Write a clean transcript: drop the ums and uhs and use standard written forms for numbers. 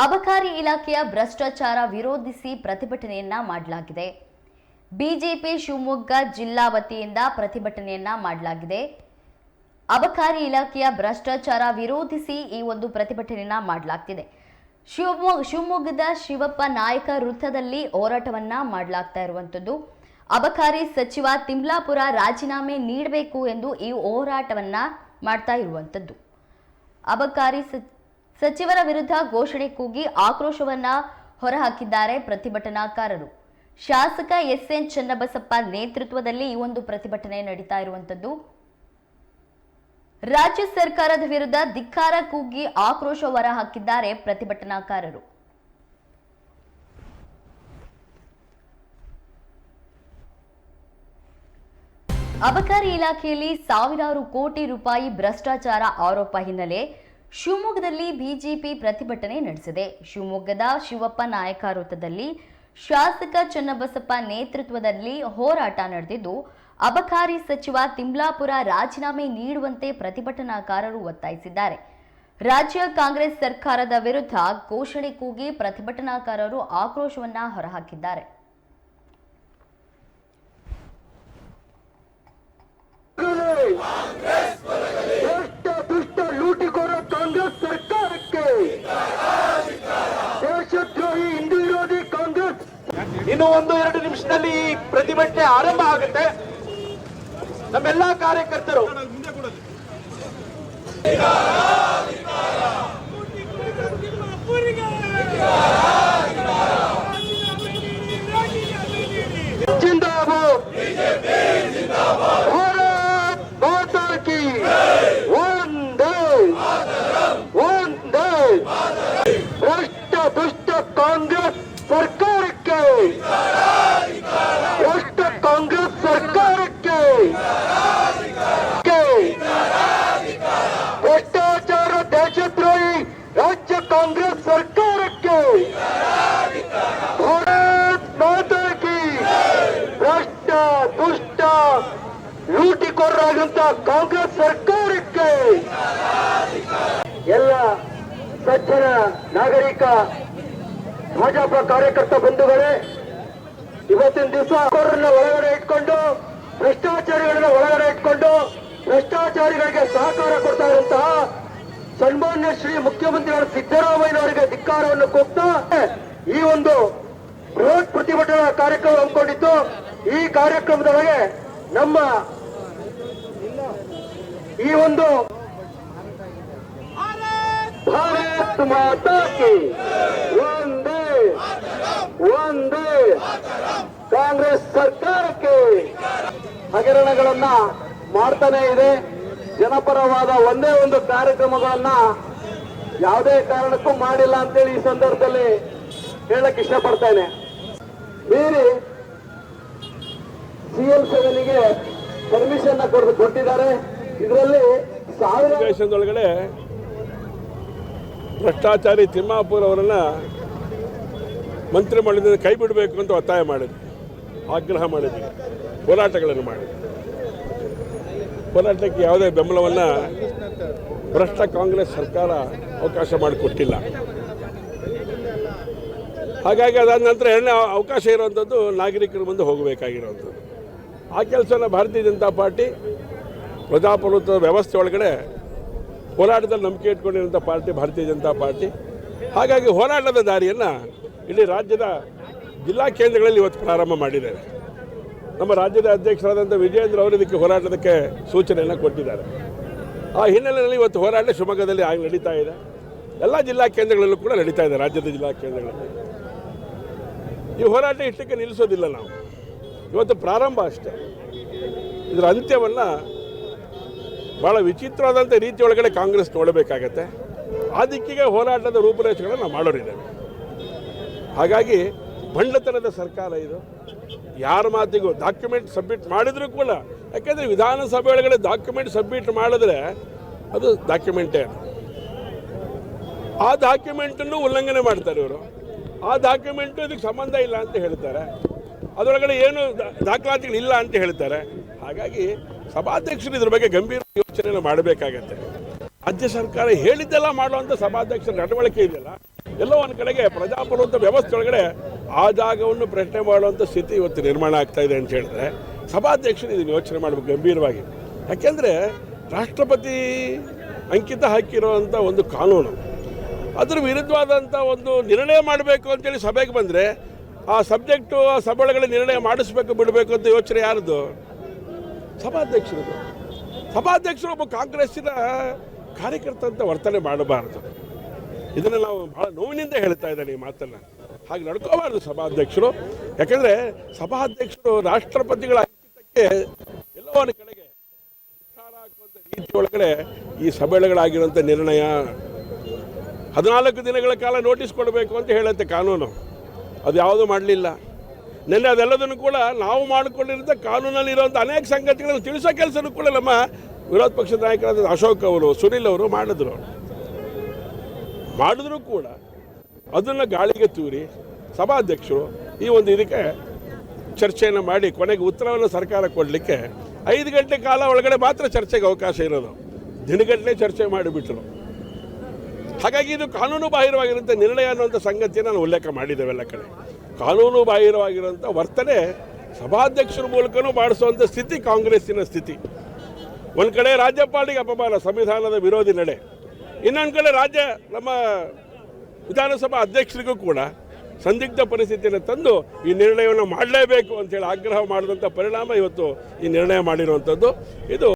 ಅಬಕಾರಿ ಇಲಾಖೆಯ ಭ್ರಷ್ಟಾಚಾರ ವಿರೋಧಿಸಿ ಪ್ರತಿಭಟನೆಯನ್ನ ಮಾಡಲಾಗಿದೆ. ಬಿಜೆಪಿ ಶಿವಮೊಗ್ಗ ಜಿಲ್ಲಾ ವತಿಯಿಂದ ಪ್ರತಿಭಟನೆಯನ್ನ ಮಾಡಲಾಗಿದೆ. ಅಬಕಾರಿ ಇಲಾಖೆಯ ಭ್ರಷ್ಟಾಚಾರ ವಿರೋಧಿಸಿ ಈ ಒಂದು ಪ್ರತಿಭಟನೆಯನ್ನ ಮಾಡಲಾಗ್ತಿದೆ. ಶಿವಮೊಗ್ಗದ ಶಿವಪ್ಪ ನಾಯಕ ವೃತ್ತದಲ್ಲಿ ಹೋರಾಟವನ್ನ ಮಾಡಲಾಗ್ತಾ ಇರುವಂತದ್ದು. ಅಬಕಾರಿ ಸಚಿವ ತಿಮ್ಲಾಪುರ ರಾಜೀನಾಮೆ ನೀಡಬೇಕು ಎಂದು ಈ ಹೋರಾಟವನ್ನ ಮಾಡ್ತಾ ಇರುವಂತದ್ದು. ಅಬಕಾರಿ ಸಚಿವರ ವಿರುದ್ಧ ಘೋಷಣೆ ಕೂಗಿ ಆಕ್ರೋಶವನ್ನ ಹೊರಹಾಕಿದ್ದಾರೆ ಪ್ರತಿಭಟನಾಕಾರರು. ಶಾಸಕ ಎಸ್.ಎನ್. ಚನ್ನಬಸಪ್ಪ ನೇತೃತ್ವದಲ್ಲಿ ಈ ಒಂದು ಪ್ರತಿಭಟನೆ ನಡೀತಾ ಇರುವಂತದ್ದು. ರಾಜ್ಯ ಸರ್ಕಾರದ ವಿರುದ್ಧ ಧಿಕ್ಕಾರ ಕೂಗಿ ಆಕ್ರೋಶ ಹೊರಹಾಕಿದ್ದಾರೆ ಪ್ರತಿಭಟನಾಕಾರರು. ಅಬಕಾರಿ ಇಲಾಖೆಯಲ್ಲಿ ಸಾವಿರಾರು ಕೋಟಿ ರೂಪಾಯಿ ಭ್ರಷ್ಟಾಚಾರ ಆರೋಪ ಹಿನ್ನೆಲೆ ಶಿವಮೊಗ್ಗದಲ್ಲಿ ಬಿಜೆಪಿ ಪ್ರತಿಭಟನೆ ನಡೆಸಿದೆ. ಶಿವಮೊಗ್ಗದ ಶಿವಪ್ಪ ನಾಯಕ ವೃತ್ತದಲ್ಲಿ ಶಾಸಕ ಚನ್ನಬಸಪ್ಪ ನೇತೃತ್ವದಲ್ಲಿ ಹೋರಾಟ ನಡೆದಿದ್ದು, ಅಬಕಾರಿ ಸಚಿವ ತಿಮ್ಲಾಪುರ ರಾಜೀನಾಮೆ ನೀಡುವಂತೆ ಪ್ರತಿಭಟನಾಕಾರರು ಒತ್ತಾಯಿಸಿದ್ದಾರೆ. ರಾಜ್ಯ ಕಾಂಗ್ರೆಸ್ ಸರ್ಕಾರದ ವಿರುದ್ಧ ಘೋಷಣೆ ಕೂಗಿ ಪ್ರತಿಭಟನಾಕಾರರು ಆಕ್ರೋಶವನ್ನ ಹೊರಹಾಕಿದ್ದಾರೆ. ಲೂಟಿಕೋರ ಕಾಂಗ್ರೆಸ್ ಸರ್ಕಾರಕ್ಕೆ, ದೇಶದ್ರೋಹಿ ಹಿಂದೂ ವಿರೋಧಿ ಕಾಂಗ್ರೆಸ್. ಇನ್ನು 1-2 ನಿಮಿಷದಲ್ಲಿ ಪ್ರತಿಭಟನೆ ಆರಂಭ ಆಗುತ್ತೆ. ನಮ್ಮೆಲ್ಲಾ ಕಾರ್ಯಕರ್ತರು ಜಿಂದಾಬಾದ್, ಭಾರತ್ ಮಾತಾ ಕಿ ವಂದೇ ವಂದೇ. ಭ್ರಷ್ಟ ದುಷ್ಟ ಕಾಂಗ್ರೆಸ್ ಸರ್ಕಾರಕ್ಕೆ, ಭ್ರಷ್ಟ ಕಾಂಗ್ರೆಸ್ ಸರ್ಕಾರಕ್ಕೆ, ಭ್ರಷ್ಟಾಚಾರ ದೇಶದ್ರೋಹಿ ರಾಜ್ಯ ಕಾಂಗ್ರೆಸ್ ಸರ್ಕಾರಕ್ಕೆ, ಭಾರತ್ ಮಾತಾ ಕಿ. ಭ್ರಷ್ಟ ದುಷ್ಟ ಲೂಟಿಕೋರರಾದಂತ ಕಾಂಗ್ರೆಸ್ ಸರ್ಕಾರಕ್ಕೆ. ಎಲ್ಲ ಸಜ್ಜನ ನಾಗರಿಕ ಭಾಜಪ ಕಾರ್ಯಕರ್ತ ಬಂಧುಗಳೇ, ಇವತ್ತಿನ ದಿವಸ ಒಳಗಡೆ ಇಟ್ಕೊಂಡು, ಭ್ರಷ್ಟಾಚಾರಿಗಳನ್ನ ಒಳಗಡೆ ಇಟ್ಕೊಂಡು ಭ್ರಷ್ಟಾಚಾರಿಗಳಿಗೆ ಸಹಕಾರ ಕೊಡ್ತಾ ಇರುವಂತಹ ಸನ್ಮಾನ್ಯ ಶ್ರೀ ಮುಖ್ಯಮಂತ್ರಿಗಳ ಸಿದ್ದರಾಮಯ್ಯನವರಿಗೆ ಧಿಕ್ಕಾರವನ್ನು ಕೊಡ್ತಾ ಈ ಒಂದು ಬೃಹತ್ ಪ್ರತಿಭಟನಾ ಕಾರ್ಯಕ್ರಮ ಹಮ್ಮಿಕೊಂಡಿದ್ದು. ಈ ಕಾರ್ಯಕ್ರಮದೊಳಗೆ ನಮ್ಮ ಈ ಒಂದು ಭಾರತ್ ಮಾತಾ ಕಿ ವಂದೇ ವಂದೇ ಕಾಂಗ್ರೆಸ್ ಸರ್ಕಾರಕ್ಕೆ ಹಗರಣಗಳನ್ನ ಮಾಡ್ತಾನೆ ಇದೆ. ಜನಪರವಾದ ಒಂದೇ ಒಂದು ಕಾರ್ಯಕ್ರಮಗಳನ್ನ ಯಾವುದೇ ಕಾರಣಕ್ಕೂ ಮಾಡಿಲ್ಲ ಅಂತೇಳಿ ಈ ಸಂದರ್ಭದಲ್ಲಿ ಹೇಳಕ್ ಇಷ್ಟಪಡ್ತೇನೆ. ಮೀರಿ CL7ಗೆ ಪರ್ಮಿಷನ್ ಕೊಟ್ಟಿದ್ದಾರೆ. ಇದರಲ್ಲಿ ಒಳಗಡೆ ಭ್ರಷ್ಟಾಚಾರಿ ತಿಮ್ಮಾಪುರ ಅವರನ್ನ ಮಂತ್ರಿಮಂಡಲದಿಂದ ಕೈ ಬಿಡಬೇಕು ಅಂತ ಒತ್ತಾಯ ಮಾಡಿದ್ವಿ, ಆಗ್ರಹ ಮಾಡಿದ್ವಿ, ಹೋರಾಟಗಳನ್ನು ಮಾಡಿದ್ವಿ. ಹೋರಾಟಕ್ಕೆ ಯಾವುದೇ ಬೆಂಬಲವನ್ನು ಭ್ರಷ್ಟ ಕಾಂಗ್ರೆಸ್ ಸರ್ಕಾರ ಅವಕಾಶ ಮಾಡಿಕೊಟ್ಟಿಲ್ಲ. ಹಾಗಾಗಿ ಅದಾದ ನಂತರ ಎರಡನೇ ಅವಕಾಶ ಇರುವಂಥದ್ದು ನಾಗರಿಕರ ಮುಂದೆ ಹೋಗಬೇಕಾಗಿರುವಂಥದ್ದು. ಆ ಕೆಲಸನ ಭಾರತೀಯ ಜನತಾ ಪಾರ್ಟಿ ಪ್ರಜಾಪ್ರಭುತ್ವ ವ್ಯವಸ್ಥೆ ಒಳಗಡೆ ಹೋರಾಟದಲ್ಲಿ ನಂಬಿಕೆ ಇಟ್ಕೊಂಡಿರುವಂಥ ಪಾರ್ಟಿ ಭಾರತೀಯ ಜನತಾ ಪಾರ್ಟಿ. ಹಾಗಾಗಿ ಹೋರಾಟದ ದಾರಿಯನ್ನು ಇಡೀ ರಾಜ್ಯದ ಜಿಲ್ಲಾ ಕೇಂದ್ರಗಳಲ್ಲಿ ಇವತ್ತು ಪ್ರಾರಂಭ ಮಾಡಿದ್ದಾರೆ. ನಮ್ಮ ರಾಜ್ಯದ ಅಧ್ಯಕ್ಷರಾದಂಥ ವಿಜಯೇಂದ್ರ ಅವರು ಇದಕ್ಕೆ ಹೋರಾಟದಕ್ಕೆ ಸೂಚನೆಯನ್ನು ಕೊಟ್ಟಿದ್ದಾರೆ. ಆ ಹಿನ್ನೆಲೆಯಲ್ಲಿ ಇವತ್ತು ಹೋರಾಟ ಶಿವಮೊಗ್ಗದಲ್ಲಿ ಆಗಿ ನಡೀತಾ ಇದೆ. ಎಲ್ಲ ಜಿಲ್ಲಾ ಕೇಂದ್ರಗಳಲ್ಲೂ ಕೂಡ ನಡೀತಾ ಇದೆ. ರಾಜ್ಯದ ಜಿಲ್ಲಾ ಕೇಂದ್ರಗಳಲ್ಲಿ ಈ ಹೋರಾಟ ಇಷ್ಟಕ್ಕೆ ನಿಲ್ಲಿಸೋದಿಲ್ಲ. ನಾವು ಇವತ್ತು ಪ್ರಾರಂಭ ಅಷ್ಟೇ. ಇದರ ಅಂತ್ಯವನ್ನು ಭಾಳ ವಿಚಿತ್ರವಾದಂಥ ರೀತಿ ಒಳಗಡೆ ಕಾಂಗ್ರೆಸ್ ನೋಡಬೇಕಾಗತ್ತೆ. ಆ ದಿಕ್ಕಿಗೆ ಹೋರಾಟದ ರೂಪುರೇಷೆಗಳನ್ನು ನಾವು ಮಾಡೋರಿದ್ದೇವೆ. ಹಾಗಾಗಿ ಭಂಡತನದ ಸರ್ಕಾರ ಇದು. ಯಾರ ಮಾತಿಗೂ ಡಾಕ್ಯುಮೆಂಟ್ ಸಬ್ಮಿಟ್ ಮಾಡಿದರೂ ಕೂಡ, ಯಾಕೆಂದರೆ ವಿಧಾನಸಭೆ ಒಳಗಡೆ ಡಾಕ್ಯುಮೆಂಟ್ ಸಬ್ಮಿಟ್ ಮಾಡಿದ್ರೆ ಅದು ಡಾಕ್ಯುಮೆಂಟೇ. ಆ ಡಾಕ್ಯುಮೆಂಟನ್ನು ಉಲ್ಲಂಘನೆ ಮಾಡ್ತಾರೆ ಇವರು. ಆ ಡಾಕ್ಯುಮೆಂಟು ಇದಕ್ಕೆ ಸಂಬಂಧ ಇಲ್ಲ ಅಂತ ಹೇಳ್ತಾರೆ. ಅದರೊಳಗಡೆ ಏನು ದಾಖಲಾತಿಗಳಿಲ್ಲ ಅಂತ ಹೇಳ್ತಾರೆ. ಹಾಗಾಗಿ ಸಭಾಧ್ಯಕ್ಷರು ಇದ್ರ ಬಗ್ಗೆ ಗಂಭೀರ ಯೋಚನೆಯನ್ನು ಮಾಡಬೇಕಾಗತ್ತೆ. ರಾಜ್ಯ ಸರ್ಕಾರ ಹೇಳಿದ್ದೆಲ್ಲ ಮಾಡುವಂಥ ಸಭಾಧ್ಯಕ್ಷರ ನಡವಳಿಕೆ ಇದೆಯಲ್ಲ, ಎಲ್ಲೋ ಒಂದು ಕಡೆಗೆ ಪ್ರಜಾಪ್ರಭುತ್ವ ವ್ಯವಸ್ಥೆ ಒಳಗಡೆ ಆ ಜಾಗವನ್ನು ಪ್ರಶ್ನೆ ಮಾಡುವಂಥ ಸ್ಥಿತಿ ಇವತ್ತು ನಿರ್ಮಾಣ ಆಗ್ತಾ ಇದೆ ಅಂತ ಹೇಳಿದ್ರೆ ಸಭಾಧ್ಯಕ್ಷರು ಇದನ್ನು ಯೋಚನೆ ಮಾಡಬೇಕು ಗಂಭೀರವಾಗಿ. ಯಾಕೆಂದರೆ ರಾಷ್ಟ್ರಪತಿ ಅಂಕಿತ ಹಾಕಿರುವಂಥ ಒಂದು ಕಾನೂನು, ಅದ್ರ ವಿರುದ್ಧವಾದಂಥ ಒಂದು ನಿರ್ಣಯ ಮಾಡಬೇಕು ಅಂತೇಳಿ ಸಭೆಗೆ ಬಂದರೆ ಆ ಸಬ್ಜೆಕ್ಟು ಆ ಸಭೆಗಳ ನಿರ್ಣಯ ಮಾಡಿಸ್ಬೇಕು ಬಿಡಬೇಕು ಅಂತ ಯೋಚನೆ ಯಾರ್ದು? ಸಭಾಧ್ಯಕ್ಷರದು. ಸಭಾಧ್ಯಕ್ಷರು ಒಬ್ಬ ಕಾಂಗ್ರೆಸ್ಸಿನ ಕಾರ್ಯಕರ್ತ ಅಂತ ವರ್ತನೆ ಮಾಡಬಾರದು. ಇದನ್ನು ನಾವು ಭಾಳ ನೋವಿನಿಂದ ಹೇಳ್ತಾ ಇದ್ದೇನೆ ಈ ಮಾತನ್ನು. ಹಾಗೆ ನಡ್ಕೋಬಾರ್ದು ಸಭಾಧ್ಯಕ್ಷರು. ಯಾಕಂದರೆ ಸಭಾಧ್ಯಕ್ಷರು ರಾಷ್ಟ್ರಪತಿಗಳ ಅಂಕಿತಕ್ಕೆ ಎಲ್ಲೋ ಒಂದು ಕಡೆಗೆ ಉತ್ಸಾಹ ಹಾಕುವಂಥ ರೀತಿ ಒಳಗಡೆ ಈ ಸಭೆಗಳಾಗಿರುವಂಥ ನಿರ್ಣಯ 14 ದಿನಗಳ ಕಾಲ ನೋಟಿಸ್ ಕೊಡಬೇಕು ಅಂತ ಹೇಳುತ್ತೆ ಕಾನೂನು. ಅದು ಯಾವುದೂ ಮಾಡಲಿಲ್ಲ. ನಿನ್ನೆ ಅದೆಲ್ಲದನ್ನು ಕೂಡ ನಾವು ಮಾಡಿಕೊಂಡಿರೋಂಥ ಕಾನೂನಲ್ಲಿ ಇರುವಂಥ ಅನೇಕ ಸಂಗತಿಗಳನ್ನು ತಿಳಿಸೋ ಕೆಲಸನೂ ಕೂಡ ನಮ್ಮ ವಿರೋಧ ಪಕ್ಷದ ನಾಯಕರಾದ ಅಶೋಕ್ ಅವರು, ಸುನಿಲ್ ಅವರು ಮಾಡಿದ್ರು ಕೂಡ ಅದನ್ನು ಗಾಳಿಗೆ ತೂರಿ ಸಭಾಧ್ಯಕ್ಷರು ಈ ಒಂದು ಇದಕ್ಕೆ ಚರ್ಚೆಯನ್ನು ಮಾಡಿ ಕೊನೆಗೆ ಉತ್ತರವನ್ನು ಸರ್ಕಾರ ಕೊಡಲಿಕ್ಕೆ 5 ಗಂಟೆ ಕಾಲ ಒಳಗಡೆ ಮಾತ್ರ ಚರ್ಚೆಗೆ ಅವಕಾಶ ಇರೋದು. ದಿನಗಟ್ಟಲೆ ಚರ್ಚೆ ಮಾಡಿಬಿಟ್ರು. ಹಾಗಾಗಿ ಇದು ಕಾನೂನು ಬಾಹಿರವಾಗಿರುವಂಥ ನಿರ್ಣಯ ಅನ್ನುವಂಥ ಸಂಗತಿಯನ್ನು ನಾನು ಉಲ್ಲೇಖ ಮಾಡಿದ್ದೇವೆಲ್ಲ ಕಡೆ. ಕಾನೂನು ಬಾಹಿರವಾಗಿರುವಂಥ ವರ್ತನೆ ಸಭಾಧ್ಯಕ್ಷರ ಮೂಲಕನೂ ಮಾಡಿಸುವಂಥ ಸ್ಥಿತಿ ಕಾಂಗ್ರೆಸ್ಸಿನ ಸ್ಥಿತಿ. ಒಂದು ಕಡೆ ರಾಜ್ಯಪಾಲರಿಗೆ ಅಪಮಾನ, ಸಂವಿಧಾನದ ವಿರೋಧಿ ನಡೆ. ಇನ್ನೊಂದು ಕಡೆ ನಮ್ಮ ವಿಧಾನಸಭಾ ಅಧ್ಯಕ್ಷರಿಗೂ ಕೂಡ ಸಂದಿಗ್ಧ ಪರಿಸ್ಥಿತಿಯನ್ನು ತಂದು ಈ ನಿರ್ಣಯವನ್ನು ಮಾಡಲೇಬೇಕು ಅಂತೇಳಿ ಆಗ್ರಹ ಮಾಡಿದಂಥ ಪರಿಣಾಮ ಇವತ್ತು ಈ ನಿರ್ಣಯ ಮಾಡಿರುವಂಥದ್ದು. ಇದು